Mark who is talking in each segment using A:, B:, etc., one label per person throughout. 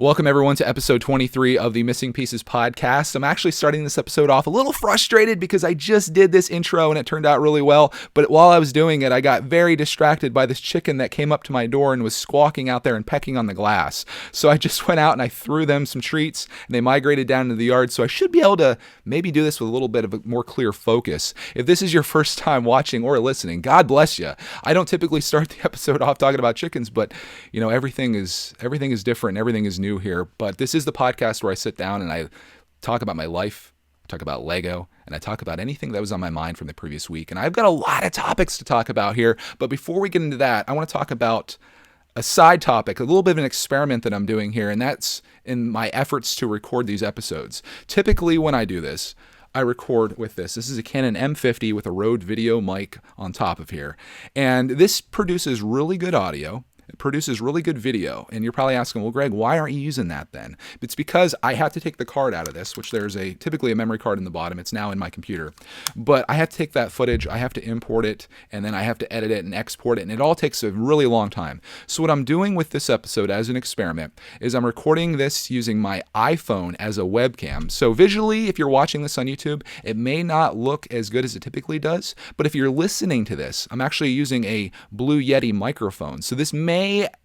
A: Welcome, everyone, to episode 23 of the Missing Pieces podcast. I'm actually starting this episode off a little frustrated because I just did this intro and it turned out really well. But while I was doing it, I got very distracted by this chicken that came up to my door and was squawking out there and pecking on the glass. So I just went out and I threw them some treats and they migrated down into the yard. So I should be able to maybe do this with a little bit of a more clear focus. If this is your first time watching or listening, God bless you. I don't typically start the episode off talking about chickens, but you know, everything is different and everything is new here. But this is the podcast where I sit down and I talk about my life, talk about Lego, and I talk about anything that was on my mind from the previous week. And I've got a lot of topics to talk about here. But before we get into that, I want to talk about a side topic, a little bit of an experiment that I'm doing here, and that's in my efforts to record these episodes. Typically when I do this, I record with this. This is a Canon M50 with a Rode video mic on top of here. And this produces really good audio. It produces really good video. And you're probably asking, well, Greg, why aren't you using that then? It's because I have to take the card out of this, which there's typically a memory card in the bottom. It's now in my computer. But I have to take that footage, I have to import it, and then I have to edit it and export it. And it all takes a really long time. So what I'm doing with this episode as an experiment is I'm recording this using my iPhone as a webcam. So visually, if you're watching this on YouTube, it may not look as good as it typically does. But if you're listening to this, I'm actually using a Blue Yeti microphone. So this may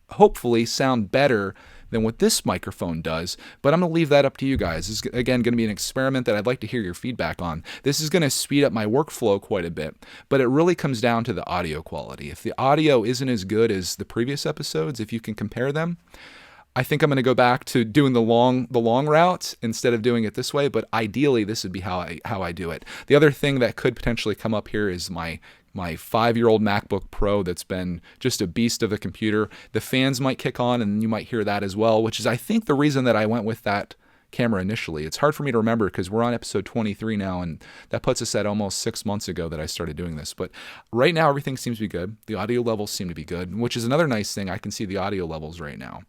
A: hopefully sound better than what this microphone does, but I'm going to leave that up to you guys. This is, again, going to be an experiment that I'd like to hear your feedback on. This is going to speed up my workflow quite a bit, but it really comes down to the audio quality. If the audio isn't as good as the previous episodes, if you can compare them, I think I'm going to go back to doing the long route instead of doing it this way, but ideally this would be how I do it. The other thing that could potentially come up here is my 5-year-old MacBook Pro that's been just a beast of a computer. The fans might kick on and you might hear that as well, which is I think the reason that I went with that camera initially. It's hard for me to remember because we're on episode 23 now, and that puts us at almost 6 months ago that I started doing this. But right now everything seems to be good. The audio levels seem to be good, which is another nice thing. I can see the audio levels right now.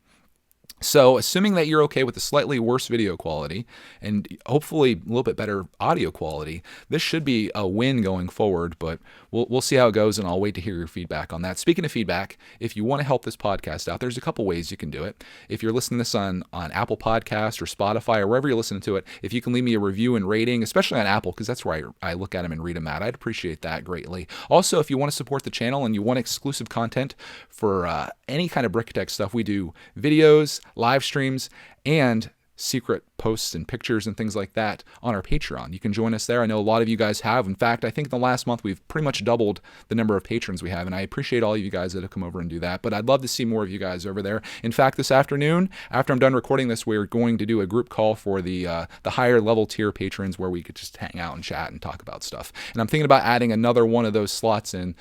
A: So assuming that you're okay with the slightly worse video quality and hopefully a little bit better audio quality, this should be a win going forward, but we'll see how it goes, and I'll wait to hear your feedback on that. Speaking of feedback, if you want to help this podcast out, there's a couple ways you can do it. If you're listening to this on Apple Podcasts or Spotify or wherever you're listening to it, if you can leave me a review and rating, especially on Apple, because that's where I look at them and read them out, I'd appreciate that greatly. Also, if you want to support the channel and you want exclusive content for any kind of brickitect stuff, we do videos, live streams, and secret posts and pictures and things like that on our Patreon. You can join us there. I know a lot of you guys have. In fact, I think in the last month we've pretty much doubled the number of patrons we have, and I appreciate all of you guys that have come over and do that. But I'd love to see more of you guys over there. In fact, this afternoon, after I'm done recording this, we're going to do a group call for the higher level tier patrons where we could just hang out and chat and talk about stuff. And I'm thinking about adding another one of those slots in.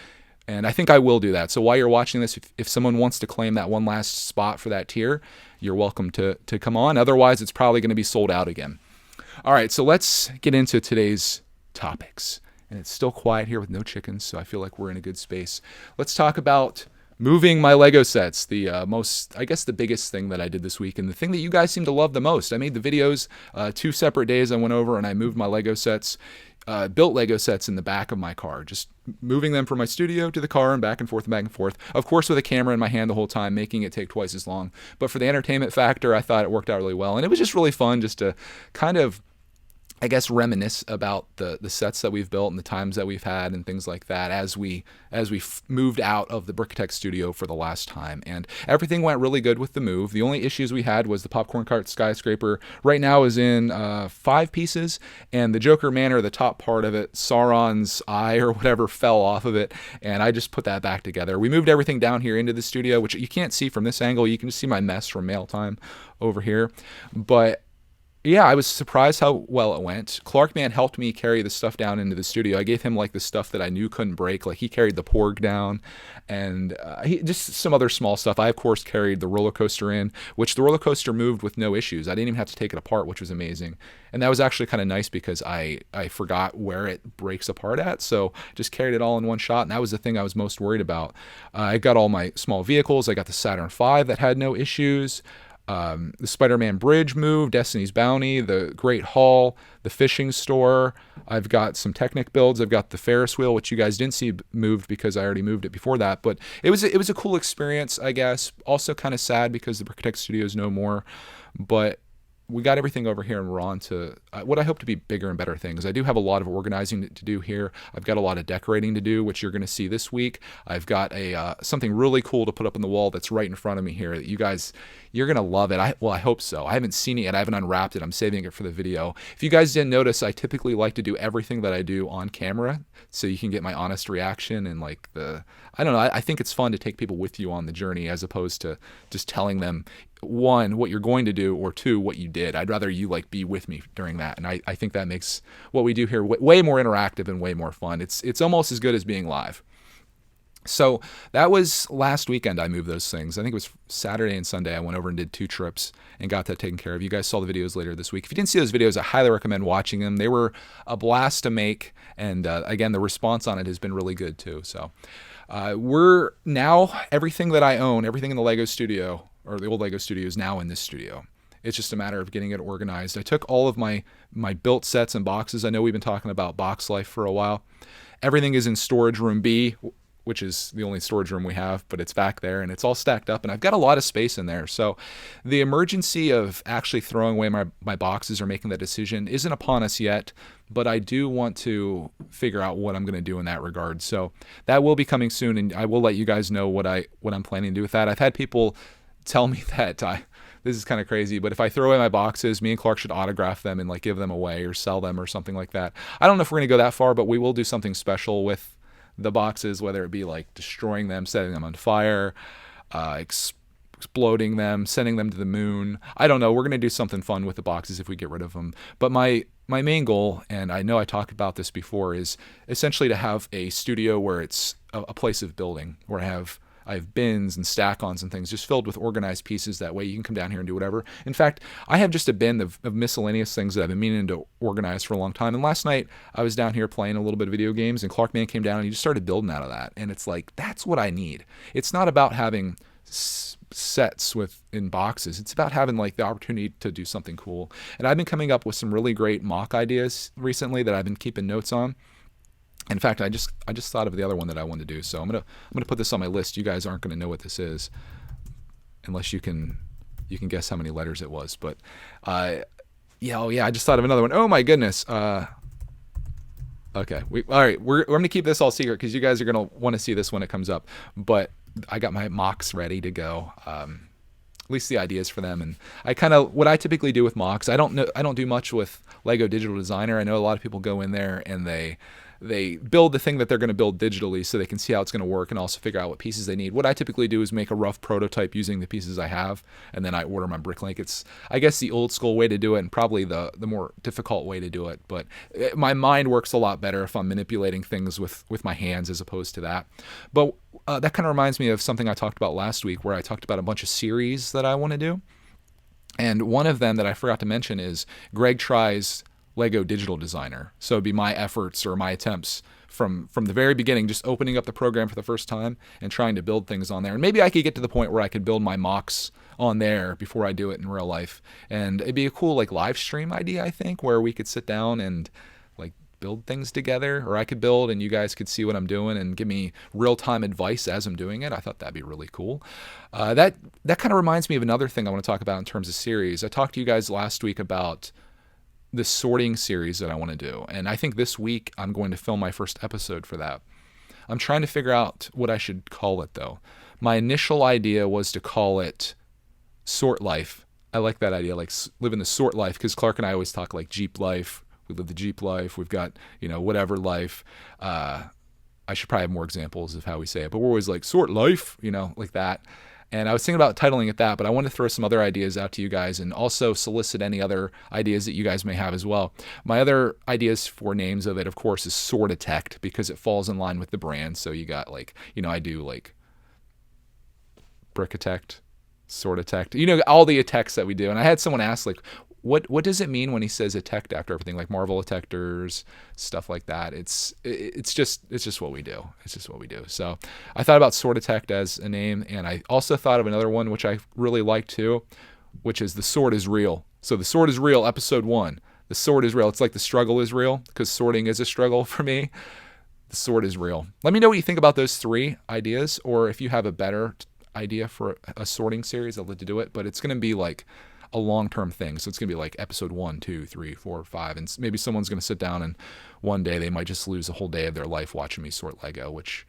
A: And I think I will do that. So while you're watching this, if someone wants to claim that one last spot for that tier, you're welcome to come on. Otherwise, it's probably going to be sold out again. All right, so let's get into today's topics. And it's still quiet here with no chickens, so I feel like we're in a good space. Let's talk about moving my Lego sets, the biggest thing that I did this week, and the thing that you guys seem to love the most. I made the videos 2 separate days. I went over and I moved my Lego sets, built Lego sets in the back of my car, just moving them from my studio to the car and back and forth and back and forth. Of course, with a camera in my hand the whole time, making it take twice as long. But for the entertainment factor, I thought it worked out really well. And it was just really fun just to kind of, I guess, reminisce about the sets that we've built and the times that we've had and things like that as we moved out of the brickitect studio for the last time. And everything went really good with the move. The only issues we had was the popcorn cart skyscraper right now is in 5 pieces, and the Joker Manor, the top part of it, Sauron's eye or whatever, fell off of it, and I just put that back together. We moved everything down here into the studio, which you can't see from this angle. You can just see my mess from mail time over here. But yeah, I was surprised how well it went. Clarkman helped me carry the stuff down into the studio. I gave him like the stuff that I knew couldn't break. Like he carried the Porg down and just some other small stuff. I, of course, carried the roller coaster in, which the roller coaster moved with no issues. I didn't even have to take it apart, which was amazing. And that was actually kind of nice because I forgot where it breaks apart at. So just carried it all in one shot. And that was the thing I was most worried about. I got all my small vehicles. I got the Saturn V that had no issues. The Spider-Man Bridge moved, Destiny's Bounty, the Great Hall, the fishing store. I've got some Technic builds. I've got the Ferris wheel, which you guys didn't see moved because I already moved it before that. But it was a cool experience, I guess. Also kind of sad because the Brickitect studio is no more. But we got everything over here and we're on to what I hope to be bigger and better things. I do have a lot of organizing to do here. I've got a lot of decorating to do, which you're going to see this week. I've got something really cool to put up on the wall that's right in front of me here that you're going to love it. I hope so. I haven't seen it yet. I haven't unwrapped it. I'm saving it for the video. If you guys didn't notice, I typically like to do everything that I do on camera so you can get my honest reaction and I don't know. I think it's fun to take people with you on the journey as opposed to just telling them, one, what you're going to do, or two, what you did. I'd rather you be with me during that. And I think that makes what we do here way more interactive and way more fun. It's almost as good as being live. So that was last weekend I moved those things. I think it was Saturday and Sunday. I went over and did 2 trips and got that taken care of. You guys saw the videos later this week. If you didn't see those videos, I highly recommend watching them. They were a blast to make. And again, the response on it has been really good too. So we're now, everything that I own, everything in the Lego studio, or the old Lego studio, is now in this studio. It's just a matter of getting it organized. I took all of my built sets and boxes. I know we've been talking about box life for a while. Everything is in storage room B, which is the only storage room we have, but it's back there and it's all stacked up and I've got a lot of space in there. So the emergency of actually throwing away my boxes or making that decision isn't upon us yet, but I do want to figure out what I'm going to do in that regard. So that will be coming soon and I will let you guys know what I'm planning to do with that. I've had people tell me that this is kind of crazy, but if I throw away my boxes, me and Clark should autograph them and give them away or sell them or something like that. I don't know if we're going to go that far, but we will do something special with the boxes, whether it be destroying them, setting them on fire, exploding them, sending them to the moon. I don't know. We're going to do something fun with the boxes if we get rid of them. But my main goal, and I know I talked about this before, is essentially to have a studio where it's a place of building, where I have bins and stack-ons and things just filled with organized pieces. That way you can come down here and do whatever. In fact, I have just a bin of miscellaneous things that I've been meaning to organize for a long time. And last night I was down here playing a little bit of video games and Clarkman came down and he just started building out of that. And it's that's what I need. It's not about having sets in boxes. It's about having the opportunity to do something cool. And I've been coming up with some really great mock ideas recently that I've been keeping notes on. In fact, I just thought of the other one that I want to do. So I'm gonna put this on my list. You guys aren't gonna know what this is, unless you can guess how many letters it was. But I just thought of another one. Oh my goodness. Okay. All right. We're gonna keep this all secret because you guys are gonna want to see this when it comes up. But I got my mocks ready to go. At least the ideas for them. And what I typically do with mocks. I don't do much with Lego Digital Designer. I know a lot of people go in there and they build the thing that they're going to build digitally so they can see how it's going to work and also figure out what pieces they need. What I typically do is make a rough prototype using the pieces I have, and then I order my bricklink. It's, I guess, the old school way to do it and probably the more difficult way to do it. But my mind works a lot better if I'm manipulating things with my hands as opposed to that. But that kind of reminds me of something I talked about last week where I talked about a bunch of series that I want to do. And one of them that I forgot to mention is Greg Tries Lego Digital Designer. So it'd be my efforts or my attempts from the very beginning, just opening up the program for the first time and trying to build things on there. And maybe I could get to the point where I could build my mocks on there before I do it in real life. And it'd be a cool live stream idea, I think, where we could sit down and build things together, or I could build and you guys could see what I'm doing and give me real-time advice as I'm doing it. I thought that'd be really cool. That kind of reminds me of another thing I want to talk about in terms of series. I talked to you guys last week about the sorting series that I want to do. And I think this week I'm going to film my first episode for that. I'm trying to figure out what I should call it though. My initial idea was to call it Sort Life. I like that idea, living the sort life, because Clark and I always talk Jeep life. We live the Jeep life. We've got, whatever life. I should probably have more examples of how we say it, but we're always sort life, like that. And I was thinking about titling it that, but I want to throw some other ideas out to you guys and also solicit any other ideas that you guys may have as well. My other ideas for names of it, of course, is Sortitect, because it falls in line with the brand. So you got I do brickitect, Sortitect, all the attects that we do. And I had someone ask what does it mean when he says "etect" after everything, Marvel detectors, stuff like that? It's just what we do. It's just what we do. So I thought about Sortitect as a name, and I also thought of another one which I really like too, which is The Sword is Real. So The Sword is Real, episode 1. The sword is real. It's like the struggle is real, because sorting is a struggle for me. The sword is real. Let me know what you think about those 3 ideas, or if you have a better idea for a sorting series, I'd love to do it. But it's going to be like a long-term thing. So it's going to be like episode 1, 2, 3, 4, 5. And maybe someone's going to sit down and one day they might just lose a whole day of their life watching me sort Lego, which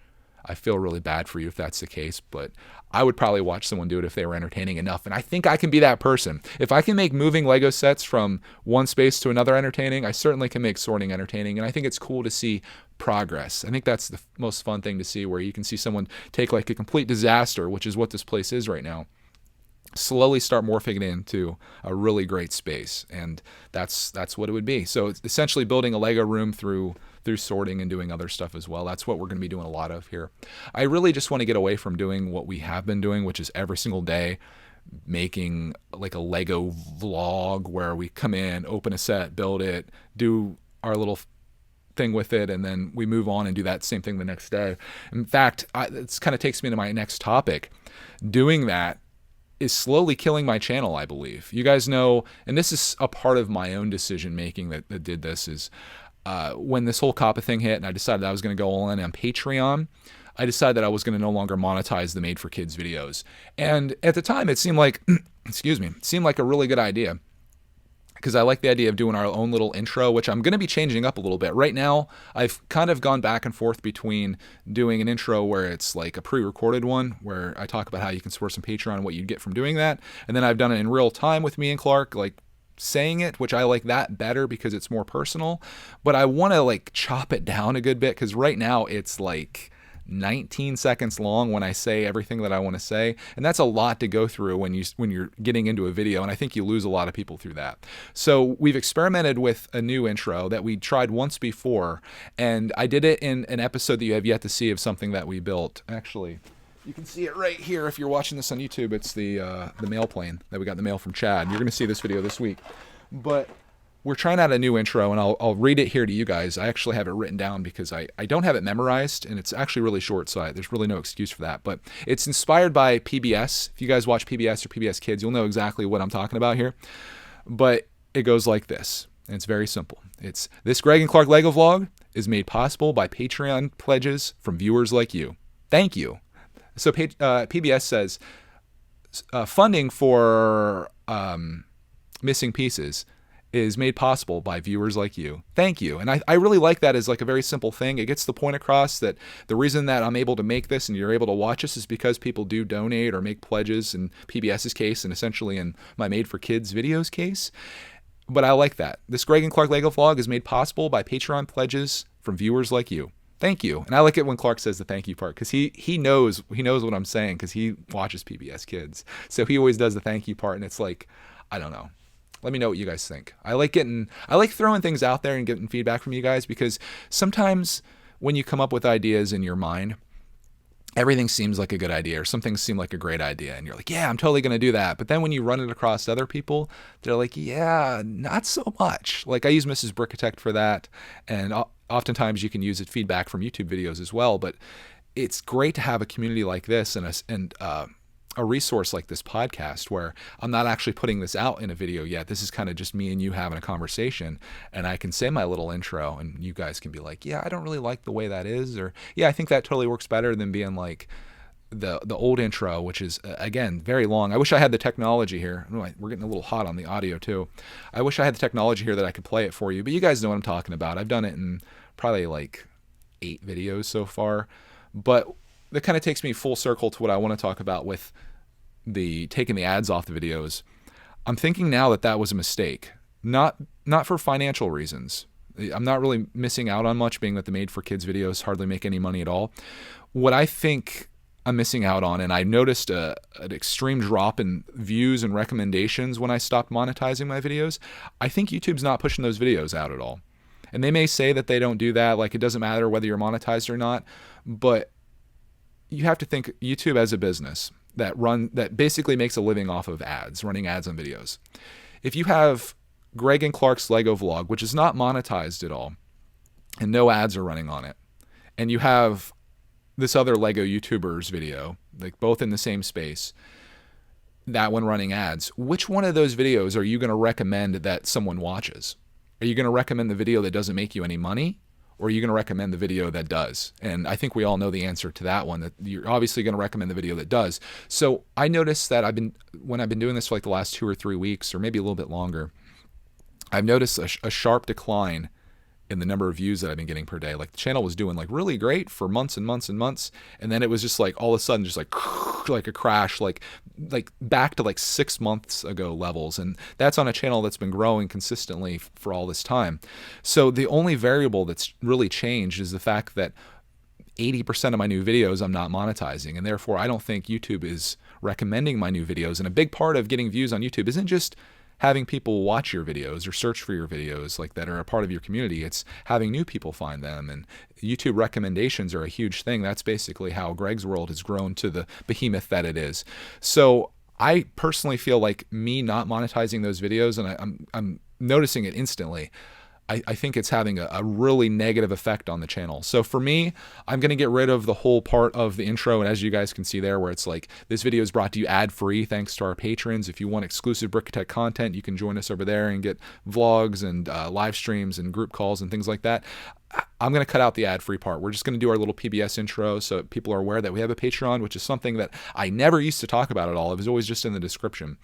A: I feel really bad for you if that's the case, but I would probably watch someone do it if they were entertaining enough. And I think I can be that person. If I can make moving Lego sets from one space to another entertaining, I certainly can make sorting entertaining. And I think it's cool to see progress. I think that's the most fun thing to see, where you can see someone take like a complete disaster, which is what this place is right now, slowly start morphing it into a really great space. And that's what it would be. So it's essentially building a Lego room through sorting and doing other stuff as well. That's what we're going to be doing a lot of here. I really just want to get away from doing what we have been doing, which is every single day making like a Lego vlog where we come in, open a set, build it, do our little thing with it, and then we move on and do that same thing the next day. In fact, it kind of takes me to my next topic. Doing that is slowly killing my channel, I believe. You guys know, and this is a part of my own decision making that did this, is when this whole COPPA thing hit and I decided I was going to go all in on Patreon, I decided that I was going to no longer monetize the Made for Kids videos. And at the time it seemed like, it seemed like a really good idea, because I like the idea of doing our own little intro, which I'm going to be changing up a little bit. Right now, I've kind of gone back and forth between doing an intro where it's like a pre-recorded one, where I talk about how you can support some Patreon and what you get from doing that. And then I've done it in real time with me and Clark, like saying it, which I like that better because it's more personal. But I want to like chop it down a good bit, because right now it's like 19 seconds long when I say everything that I want to say, and that's a lot to go through when you're getting into a video, and I think you lose a lot of people through that. So we've experimented with a new intro that we tried once before, and I did it in an episode that you have yet to see of something that we built. Actually, you can see it right here if you're watching this on YouTube. It's the mail plane that we got in the mail from Chad. You're going to see this video this week. But we're trying out a new intro, and I'll read it here to you guys. I actually have it written down because I don't have it memorized, and it's actually really short, so there's really no excuse for that. But it's inspired by PBS. If you guys watch PBS or PBS Kids, you'll know exactly what I'm talking about here. But it goes like this, and it's very simple. It's, this Greg and Clark Lego vlog is made possible by Patreon pledges from viewers like you. Thank you. So PBS says, funding for missing pieces is made possible by viewers like you. Thank you. And I really like that as like a very simple thing. It gets the point across that the reason that I'm able to make this and you're able to watch this is because people do donate or make pledges, in PBS's case and essentially in my Made for Kids videos case. But I like that. This Greg and Clark Lego vlog is made possible by Patreon pledges from viewers like you. Thank you. And I like it when Clark says the thank you part, because he knows what I'm saying, because he watches PBS Kids. So he always does the thank you part, and it's like, I don't know. Let me know what you guys think. I like throwing things out there and getting feedback from you guys, because sometimes when you come up with ideas in your mind, everything seems like a good idea, or some things seem like a great idea, and you're like, yeah, I'm totally going to do that. But then when you run it across other people, they're like, yeah, not so much. Like I use Mrs. Brickitect for that, and oftentimes you can use it feedback from YouTube videos as well. But it's great to have a community like this and a resource like this podcast, where I'm not actually putting this out in a video yet. This is kind of just me and you having a conversation, and I can say my little intro and you guys can be like, yeah, I don't really like the way that is, or yeah, I think that totally works better than being like the old intro, which is again very long. I wish I had the technology here. We're getting a little hot on the audio too. I wish I had the technology here that I could play it for you, but you guys know what I'm talking about. I've done it in probably like 8 videos so far, but that kind of takes me full circle to what I want to talk about with the taking the ads off the videos. I'm thinking now that was a mistake, not for financial reasons. I'm not really missing out on much, being that the Made for Kids videos hardly make any money at all. What I think I'm missing out on, and I noticed an extreme drop in views and recommendations when I stopped monetizing my videos. I think YouTube's not pushing those videos out at all. And they may say that they don't do that, like it doesn't matter whether you're monetized or not, but you have to think YouTube as a business that basically makes a living off of ads, running ads on videos. If you have Greg and Clark's Lego vlog, which is not monetized at all, and no ads are running on it, and you have this other Lego YouTuber's video, like both in the same space, that when running ads, which one of those videos are you going to recommend that someone watches? Are you going to recommend the video that doesn't make you any money? Or are you going to recommend the video that does? And I think we all know the answer to that one, that you're obviously going to recommend the video that does. So I noticed that when I've been doing this for like the last 2 or 3 weeks, or maybe a little bit longer, I've noticed a sharp decline in the number of views that I've been getting per day. Like the channel was doing like really great for months and months and months. And then it was just like all of a sudden just like a crash, like back to like 6 months ago levels. And that's on a channel that's been growing consistently for all this time. So the only variable that's really changed is the fact that 80% of my new videos I'm not monetizing. And therefore I don't think YouTube is recommending my new videos. And a big part of getting views on YouTube isn't just having people watch your videos or search for your videos like that are a part of your community. It's having new people find them, and YouTube recommendations are a huge thing. That's basically how Greg's World has grown to the behemoth that it is. So I personally feel like me not monetizing those videos, and I'm noticing it instantly, I think it's having a really negative effect on the channel. So for me, I'm going to get rid of the whole part of the intro. And as you guys can see there, where it's like, this video is brought to you ad-free thanks to our patrons. If you want exclusive Brickitect content, you can join us over there and get vlogs and live streams and group calls and things like that. I'm going to cut out the ad-free part. We're just going to do our little PBS intro so people are aware that we have a Patreon, which is something that I never used to talk about at all. It was always just in the description.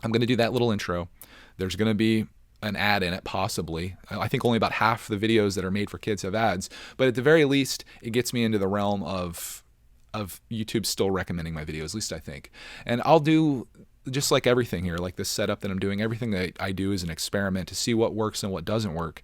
A: I'm going to do that little intro. There's going to be an ad in it, possibly. I think only about half the videos that are made for kids have ads, but at the very least, it gets me into the realm of YouTube still recommending my videos, at least I think. And I'll do just like everything here, like this setup that I'm doing, everything that I do is an experiment to see what works and what doesn't work.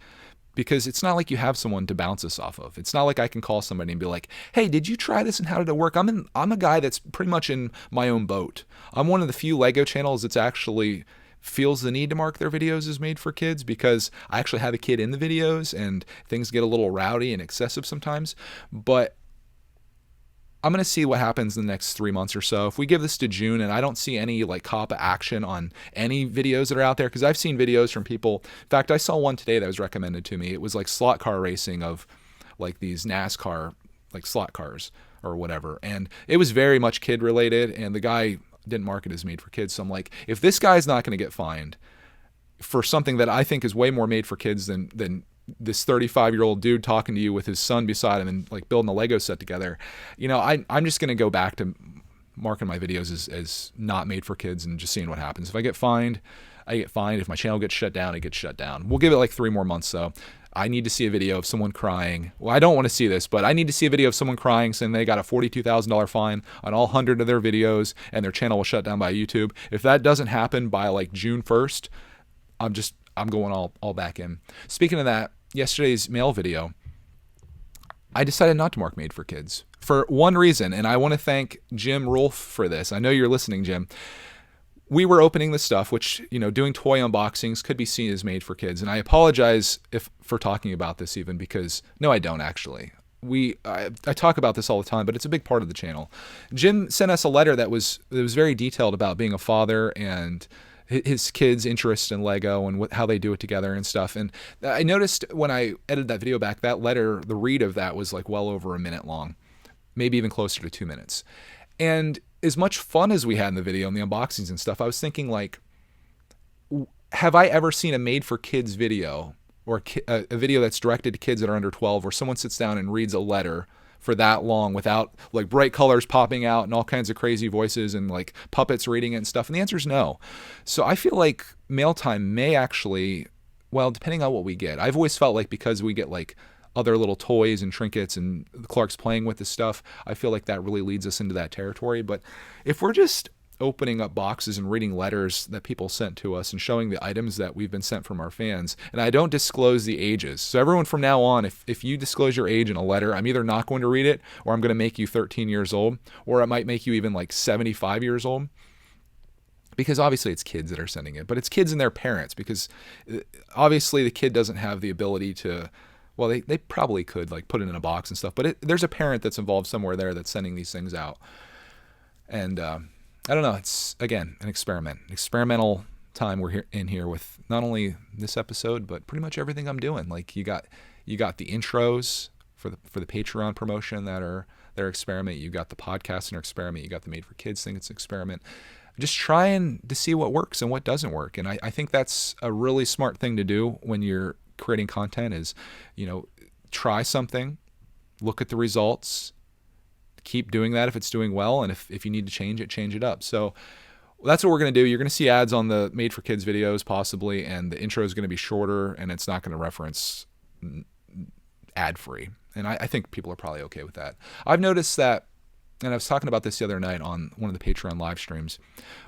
A: Because it's not like you have someone to bounce this off of. It's not like I can call somebody and be like, hey, did you try this and how did it work? I'm a guy that's pretty much in my own boat. I'm one of the few Lego channels that's actually feels the need to mark their videos as made for kids, because I actually have a kid in the videos and things get a little rowdy and excessive sometimes. But I'm going to see what happens in the next 3 months or so. If we give this to June and I don't see any like call to action on any videos that are out there, because I've seen videos from people. In fact, I saw one today that was recommended to me. It was like slot car racing of like these NASCAR like slot cars or whatever. And it was very much kid related, and the guy didn't mark it as made for kids. So I'm like, if this guy's not going to get fined for something that I think is way more made for kids than this 35-year-old dude talking to you with his son beside him and like building a Lego set together, you know, I'm just going to go back to marking my videos as not made for kids and just seeing what happens. If I get fined, I get fined. If my channel gets shut down, it gets shut down. We'll give it like 3 more months though. I need to see a video of someone crying. Well, I don't want to see this, but I need to see a video of someone crying saying they got a $42,000 fine on all 100 of their videos and their channel was shut down by YouTube. If that doesn't happen by like June 1st, I'm going all back in. Speaking of that, yesterday's mail video, I decided not to mark made for kids for one reason, and I want to thank Jim Rolfe for this. I know you're listening, Jim. We were opening the stuff, which, you know, doing toy unboxings could be seen as made for kids. And I apologize for talking about this even, because no, I don't actually. I talk about this all the time, but it's a big part of the channel. Jim sent us a letter that was very detailed about being a father and his kids' interest in Lego and how they do it together and stuff. And I noticed when I edited that video back, that letter, the read of that was like well over a minute long, maybe even closer to 2 minutes. And as much fun as we had in the video and the unboxings and stuff, I was thinking like, have I ever seen a made for kids video or a video that's directed to kids that are under 12 where someone sits down and reads a letter for that long without like bright colors popping out and all kinds of crazy voices and like puppets reading it and stuff? And the answer is no. So I feel like mail time may actually, well, depending on what we get. I've always felt like because we get like other little toys and trinkets and Clark's playing with this stuff, I feel like that really leads us into that territory. But if we're just opening up boxes and reading letters that people sent to us and showing the items that we've been sent from our fans, and I don't disclose the ages. So everyone from now on, if you disclose your age in a letter, I'm either not going to read it, or I'm going to make you 13 years old, or I might make you even like 75 years old. Because obviously it's kids that are sending it, but it's kids and their parents, because obviously the kid doesn't have the ability to, well, they probably could like put it in a box and stuff, but there's a parent that's involved somewhere there that's sending these things out. And I don't know, it's, again, an experimental time we're in here with not only this episode, but pretty much everything I'm doing. Like you got the intros for the Patreon promotion that are their experiment. You got the podcast in our experiment. You got the Made for Kids thing. It's an experiment. just trying to see what works and what doesn't work. And I think that's a really smart thing to do when you're creating content is, try something, look at the results, keep doing that if it's doing well. And if you need to change it up. So that's what we're going to do. You're going to see ads on the Made for Kids videos possibly, and the intro is going to be shorter and it's not going to reference ad free. And I think people are probably okay with that. I've noticed that, and I was talking about this the other night on one of the Patreon live streams.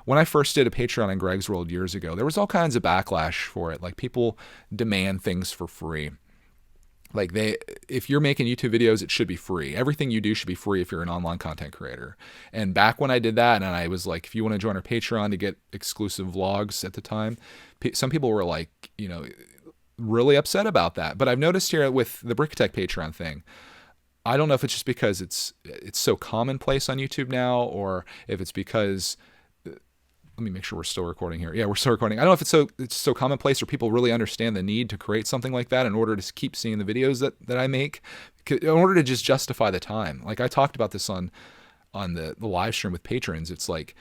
A: When I first did a Patreon in Greg's World years ago, there was all kinds of backlash for it. Like, people demand things for free. Like, if you're making YouTube videos, it should be free. Everything you do should be free if you're an online content creator. And back when I did that, and I was like, if you want to join our Patreon to get exclusive vlogs at the time, some people were like, really upset about that. But I've noticed here with the brickitect Patreon thing, I don't know if it's just because it's so commonplace on YouTube now, or if it's because, let me make sure we're still recording here. Yeah, we're still recording. I don't know if it's so commonplace, or people really understand the need to create something like that in order to keep seeing the videos that I make, in order to just justify the time. Like, I talked about this on the live stream with patrons. It's like,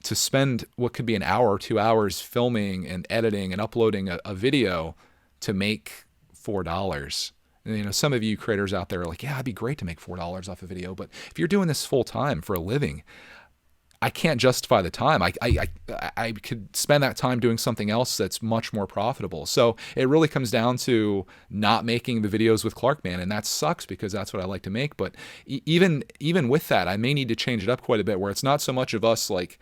A: to spend what could be an hour or 2 hours filming and editing and uploading a video to make $4. And, some of you creators out there are like, yeah, it'd be great to make $4 off a video. But if you're doing this full time for a living, I can't justify the time. I could spend that time doing something else that's much more profitable. So it really comes down to not making the videos with Clarkman, and that sucks because that's what I like to make. But even with that, I may need to change it up quite a bit, where it's not so much of us like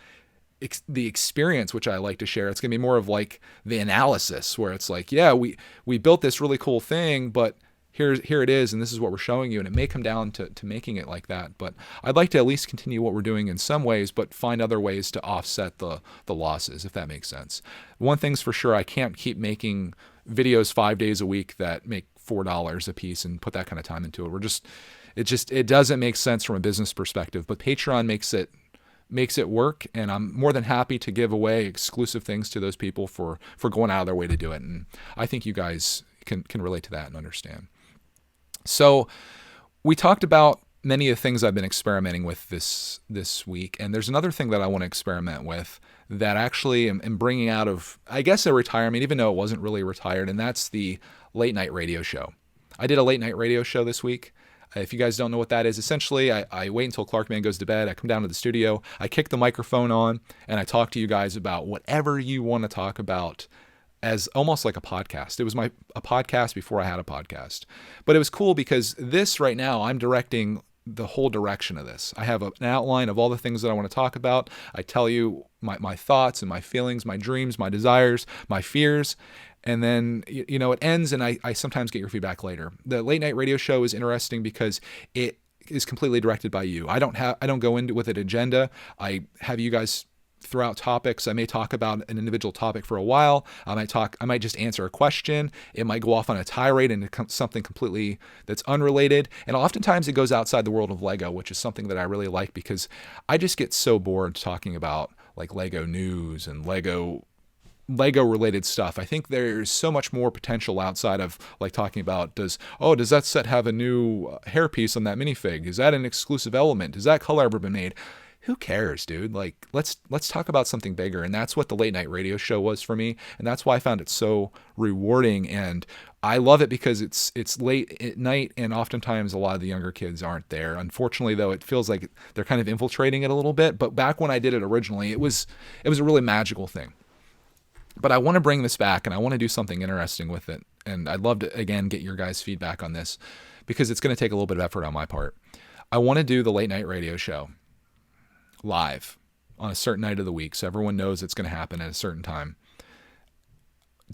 A: the experience, which I like to share. It's gonna be more of like the analysis, where it's like, yeah, we built this really cool thing, but here it is, and this is what we're showing you. And it may come down to making it like that, but I'd like to at least continue what we're doing in some ways, but find other ways to offset the losses, if that makes sense. One thing's for sure, I can't keep making videos 5 days a week that make $4 a piece and put that kind of time into it. It doesn't make sense from a business perspective, but Patreon makes it work, and I'm more than happy to give away exclusive things to those people for going out of their way to do it. And I think you guys can relate to that and understand. So we talked about many of the things I've been experimenting with this week, and there's another thing that I want to experiment with that actually am bringing out of, I guess, a retirement, even though it wasn't really retired, and that's the late night radio show. I did a late night radio show this week. If you guys don't know what that is, essentially I wait until Clarkman goes to bed, I come down to the studio, I kick the microphone on, and I talk to you guys about whatever you want to talk about, as almost like a podcast. It was a podcast before I had a podcast. But it was cool because this right now, I'm directing the whole direction of this. I have an outline of all the things that I want to talk about. I tell you my thoughts and my feelings, my dreams, my desires, my fears. And then, it ends, and I sometimes get your feedback later. The late night radio show is interesting because it is completely directed by you. I don't go into with an agenda. I have you guys throw out topics. I may talk about an individual topic for a while. I might just answer a question. It might go off on a tirade into something completely that's unrelated. And oftentimes it goes outside the world of Lego, which is something that I really like because I just get so bored talking about like Lego news and Lego related stuff. I think there's so much more potential outside of like talking about, does that set have a new hairpiece on that minifig? Is that an exclusive element? Has that color ever been made? Who cares, dude? Like, let's talk about something bigger. And that's what the late night radio show was for me. And that's why I found it so rewarding. And I love it because it's late at night, and oftentimes a lot of the younger kids aren't there. Unfortunately, though, it feels like they're kind of infiltrating it a little bit. But back when I did it originally, it was a really magical thing. But I want to bring this back, and I want to do something interesting with it. And I'd love to, again, get your guys' feedback on this because it's going to take a little bit of effort on my part. I want to do the late night radio show live on a certain night of the week, so everyone knows it's going to happen at a certain time.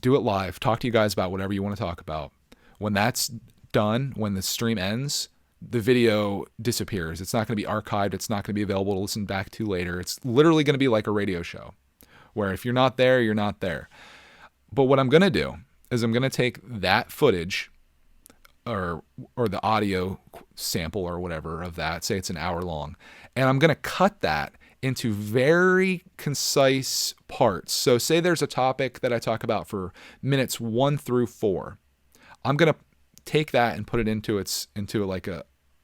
A: Do it live. Talk to you guys about whatever you want to talk about. When that's done, when the stream ends, the video disappears. It's not going to be archived. It's not going to be available to listen back to later. It's literally going to be like a radio show, where if you're not there, you're not there. But what I'm going to do is I'm going to take that footage or the audio sample or whatever of that, say it's an hour long, and I'm going to cut that into very concise parts. So say there's a topic that I talk about for minutes 1 through 4. I'm going to take that and put it into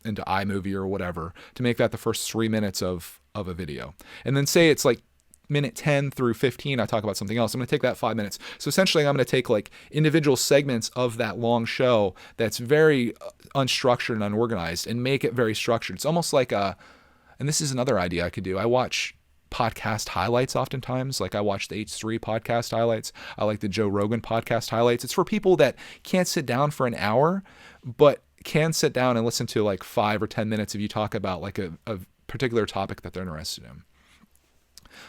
A: iMovie or whatever to make that the first 3 minutes of a video. And then say it's like minute 10 through 15, I talk about something else. I'm going to take that 5 minutes. So essentially, I'm going to take like individual segments of that long show that's very unstructured and unorganized and make it very structured. It's almost like and this is another idea I could do. I watch podcast highlights oftentimes. Like I watch the H3 podcast highlights. I like the Joe Rogan podcast highlights. It's for people that can't sit down for an hour, but can sit down and listen to like 5 or 10 minutes if you talk about like a particular topic that they're interested in.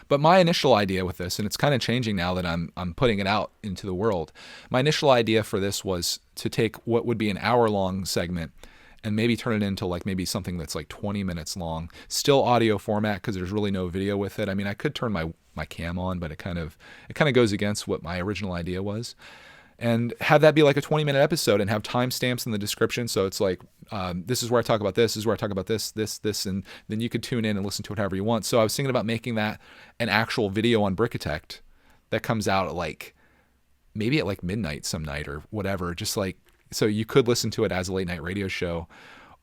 A: But my initial idea with this, and it's kind of changing now that I'm putting it out into the world, my initial idea for this was to take what would be an hour-long segment and maybe turn it into like maybe something that's like 20 minutes long, still audio format because there's really no video with it. I mean, I could turn my cam on, but it kind of goes against what my original idea was. And have that be like a 20-minute episode and have timestamps in the description. So it's like, this is where I talk about this is where I talk about this, and then you could tune in and listen to it however you want. So I was thinking about making that an actual video on brickitect that comes out at like, maybe at like midnight some night or whatever, just like, so you could listen to it as a late night radio show.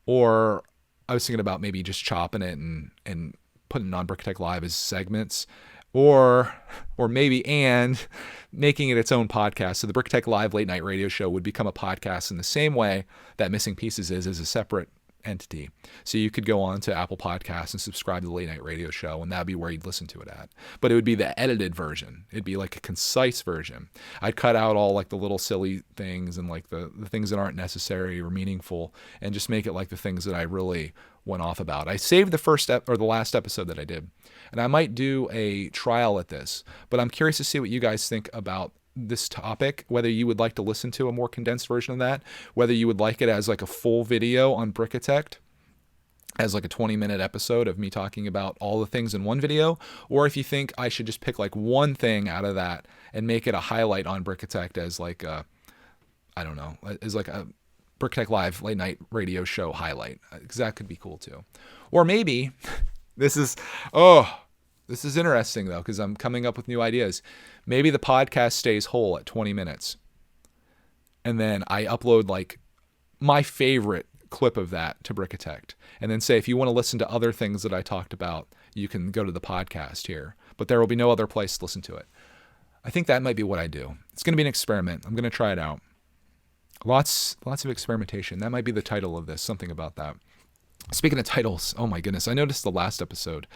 A: Or I was thinking about maybe just chopping it and putting it on Brickitect Live as segments, or maybe and making it its own podcast. So the Brickitect Live late night radio show would become a podcast in the same way that Missing Pieces is as a separate entity. So you could go on to Apple Podcasts and subscribe to the late night radio show, and that'd be where you'd listen to it at. But it would be the edited version. It'd be like a concise version. I'd cut out all like the little silly things and like the things that aren't necessary or meaningful, and just make it like the things that I really went off about. I saved the first or the last episode that I did, and I might do a trial at this, but I'm curious to see what you guys think about this topic, whether you would like to listen to a more condensed version of that, whether you would like it as like a full video on Brickitect, as like a 20-minute episode of me talking about all the things in one video, or if you think I should just pick like one thing out of that and make it a highlight on Brickitect as like a, I don't know, as like a Brickitect Live late night radio show highlight, because that could be cool too. Or maybe this is interesting though, because I'm coming up with new ideas. Maybe the podcast stays whole at 20 minutes. And then I upload like my favorite clip of that to Brickitect. And then say, if you want to listen to other things that I talked about, you can go to the podcast here. But there will be no other place to listen to it. I think that might be what I do. It's going to be an experiment. I'm going to try it out. Lots of experimentation. That might be the title of this, something about that. Speaking of titles, oh my goodness, I noticed the last episode.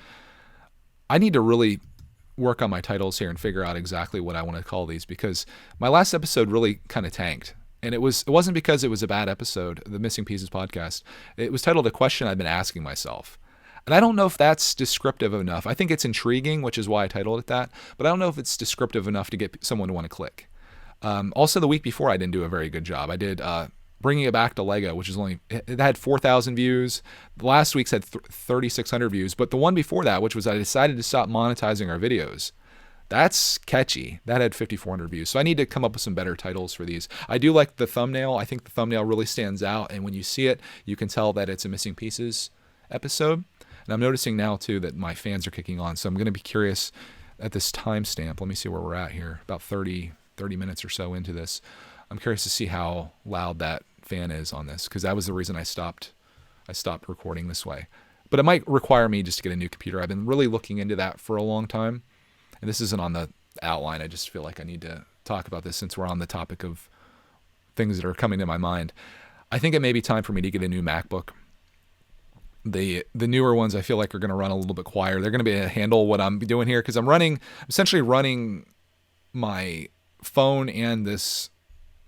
A: I need to really work on my titles here and figure out exactly what I want to call these, because my last episode really kind of tanked. And it wasn't because it was a bad episode, the Missing Pieces podcast. It was titled A Question I've Been Asking Myself. And I don't know if that's descriptive enough. I think it's intriguing, which is why I titled it that. But I don't know if it's descriptive enough to get someone to want to click. Also, the week before, I didn't do a very good job. I did Bringing It Back to Lego, which is it had 4,000 views. The last week's had 3,600 views. But the one before that, which was I decided to stop monetizing our videos, that's catchy. That had 5,400 views. So I need to come up with some better titles for these. I do like the thumbnail. I think the thumbnail really stands out. And when you see it, you can tell that it's a Missing Pieces episode. And I'm noticing now, too, that my fans are kicking on. So I'm going to be curious at this timestamp. Let me see where we're at here. About 30 minutes or so into this. I'm curious to see how loud that fan is on this, because that was the reason I stopped recording this way. But it might require me just to get a new computer. I've been really looking into that for a long time. And this isn't on the outline. I just feel like I need to talk about this since we're on the topic of things that are coming to my mind. I think it may be time for me to get a new MacBook. The newer ones I feel like are going to run a little bit quieter. They're going to be able to handle what I'm doing here, because I'm essentially running my phone and this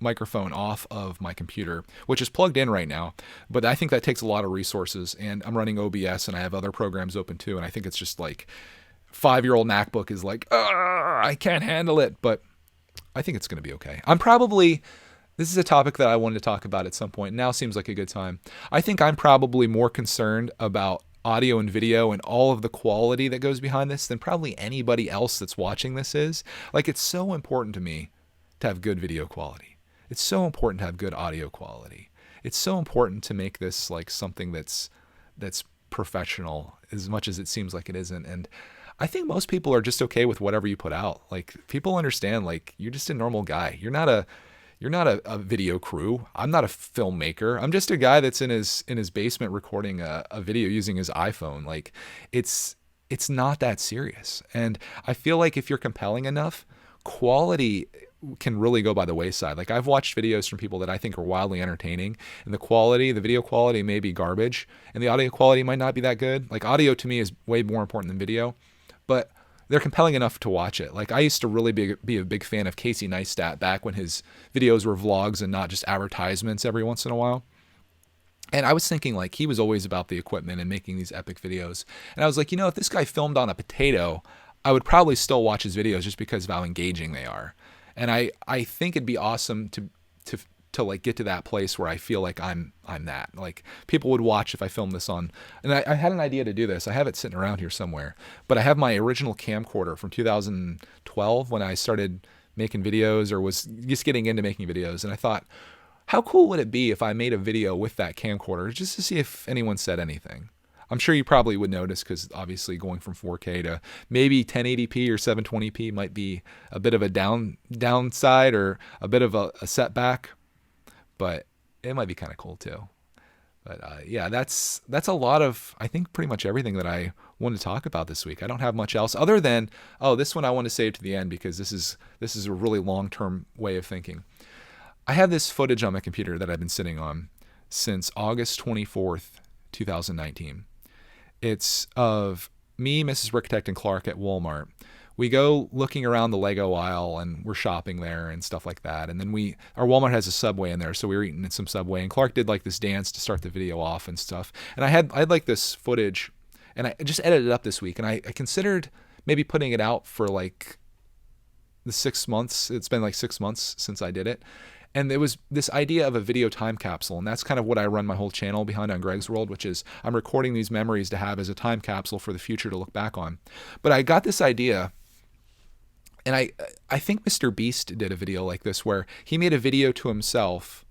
A: microphone off of my computer, which is plugged in right now, but I think that takes a lot of resources, and I'm running OBS and I have other programs open too, and I think it's just like 5-year-old MacBook is like, I can't handle it, but I think it's going to be okay. This is a topic that I wanted to talk about at some point. Now seems like a good time. I think I'm probably more concerned about audio and video and all of the quality that goes behind this than probably anybody else that's watching this is. Like, it's so important to me to have good video quality. It's so important to have good audio quality. It's so important to make this like something that's professional, as much as it seems like it isn't. And I think most people are just okay with whatever you put out. Like, people understand, like, you're just a normal guy. You're not a video crew. I'm not a filmmaker. I'm just a guy that's in his basement recording a video using his iPhone. Like, it's it's not that serious. And I feel like if you're compelling enough, quality can really go by the wayside. Like I've watched videos from people that I think are wildly entertaining, and the video quality may be garbage and the audio quality might not be that good. Like audio to me is way more important than video, but they're compelling enough to watch it. Like I used to really be a big fan of Casey Neistat back when his videos were vlogs and not just advertisements every once in a while. And I was thinking like he was always about the equipment and making these epic videos. And I was like, if this guy filmed on a potato, I would probably still watch his videos just because of how engaging they are. And I think it'd be awesome to like get to that place where I feel like I'm that. Like people would watch if I filmed this on, and I had an idea to do this. I have it sitting around here somewhere, but I have my original camcorder from 2012 when I started making videos or was just getting into making videos. And I thought, how cool would it be if I made a video with that camcorder just to see if anyone said anything? I'm sure you probably would notice because obviously going from 4K to maybe 1080p or 720p might be a bit of a downside or a bit of a setback, but it might be kind of cool too. But yeah, that's a lot of, I think, pretty much everything that I wanted to talk about this week. I don't have much else other than, this one I want to save to the end because this is a really long-term way of thinking. I have this footage on my computer that I've been sitting on since August 24th, 2019. It's of me, Mrs. Brickitect, and Clark at Walmart. We go looking around the Lego aisle and we're shopping there and stuff like that. And then our Walmart has a Subway in there, so we were eating in some Subway. And Clark did like this dance to start the video off and stuff. And I had like this footage, and I just edited it up this week. And I considered maybe putting it out for like the 6 months. It's been like 6 months since I did it. And there was this idea of a video time capsule, and that's kind of what I run my whole channel behind on Greg's World, which is I'm recording these memories to have as a time capsule for the future to look back on. But I got this idea, and I think Mr. Beast did a video like this where he made a video to himself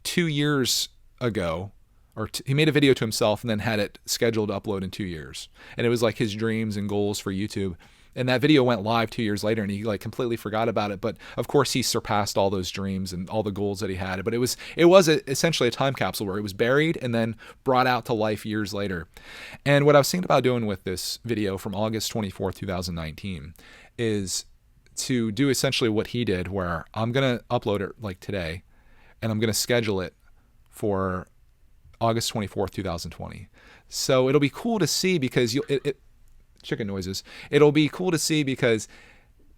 A: 2 years ago, or he made a video to himself and then had it scheduled to upload in 2 years. And it was like his dreams and goals for YouTube. And that video went live 2 years later and he like completely forgot about it. But of course he surpassed all those dreams and all the goals that he had. But it was essentially a time capsule where it was buried and then brought out to life years later. And what I was thinking about doing with this video from August 24th, 2019 is to do essentially what he did, where I'm going to upload it like today and I'm going to schedule it for August 24th, 2020. So it'll be cool to see because chicken noises. It'll be cool to see because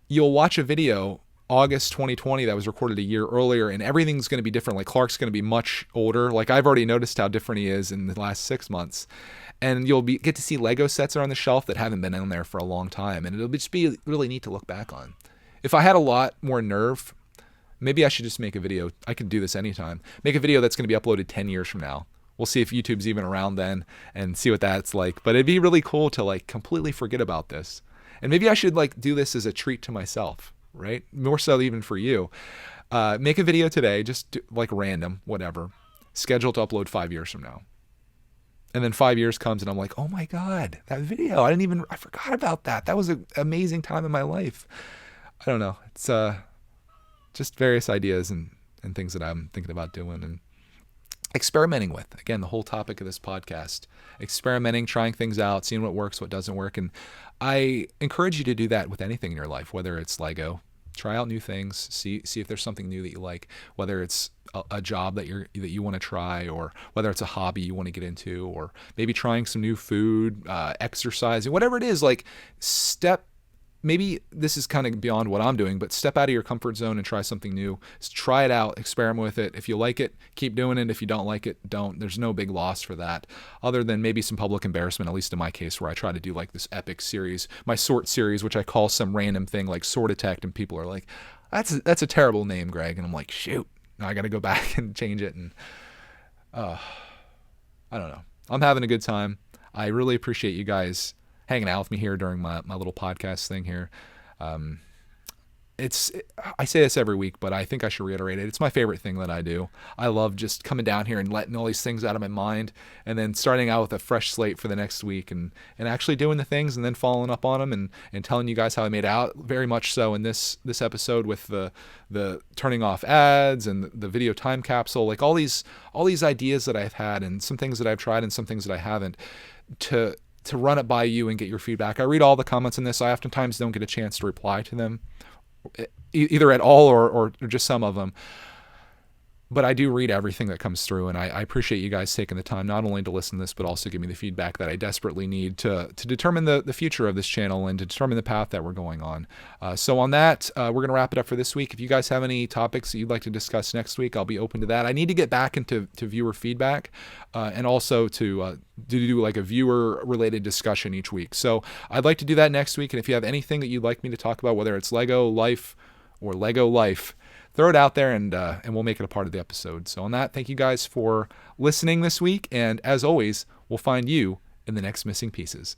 A: you'll watch a video August 2020 that was recorded a year earlier and everything's going to be different. Like Clark's going to be much older. Like I've already noticed how different he is in the last 6 months. And you'll get to see Lego sets that are on the shelf that haven't been in there for a long time. And it'll just be really neat to look back on. If I had a lot more nerve, maybe I should just make a video. I could do this anytime. Make a video that's going to be uploaded 10 years from now. We'll see if YouTube's even around then and see what that's like. But it'd be really cool to like completely forget about this. And maybe I should like do this as a treat to myself, right? More so even for you. Make a video today, just like random, whatever. Scheduled to upload 5 years from now. And then 5 years comes and I'm like, oh my God, that video, I forgot about that. That was an amazing time in my life. I don't know. It's just various ideas and things that I'm thinking about doing and experimenting with. Again, the whole topic of this podcast, experimenting, trying things out, seeing what works, what doesn't work. And I encourage you to do that with anything in your life, whether it's Lego, try out new things, see if there's something new that you like, whether it's a job that you want to try, or whether it's a hobby you want to get into, or maybe trying some new food, exercising, whatever it is, like maybe this is kind of beyond what I'm doing, but step out of your comfort zone and try something new. Just try it out, experiment with it. If you like it, keep doing it. If you don't like it, don't. There's no big loss for that, other than maybe some public embarrassment, at least in my case, where I try to do like this epic series, my sort series, which I call some random thing like Sortitect, and people are like, that's a terrible name, Greg. And I'm like, shoot, now I got to go back and change it. And I don't know. I'm having a good time. I really appreciate you guys hanging out with me here during my little podcast thing here. I say this every week, but I think I should reiterate it. It's my favorite thing that I do. I love just coming down here and letting all these things out of my mind and then starting out with a fresh slate for the next week and actually doing the things and then following up on them and telling you guys how I made out, very much so in this episode with the turning off ads and the video time capsule, like all these ideas that I've had and some things that I've tried and some things that I haven't, to to run it by you and get your feedback. I read all the comments on this. I oftentimes don't get a chance to reply to them, either at all or just some of them. But I do read everything that comes through, and I appreciate you guys taking the time not only to listen to this, but also give me the feedback that I desperately need to determine the future of this channel and to determine the path that we're going on. So on that, we're going to wrap it up for this week. If you guys have any topics that you'd like to discuss next week, I'll be open to that. I need to get back into viewer feedback and also to do like a viewer-related discussion each week. So I'd like to do that next week, and if you have anything that you'd like me to talk about, whether it's Lego Life or Lego Life, throw it out there and we'll make it a part of the episode. So on that, thank you guys for listening this week. And as always, we'll find you in the next Missing Pieces.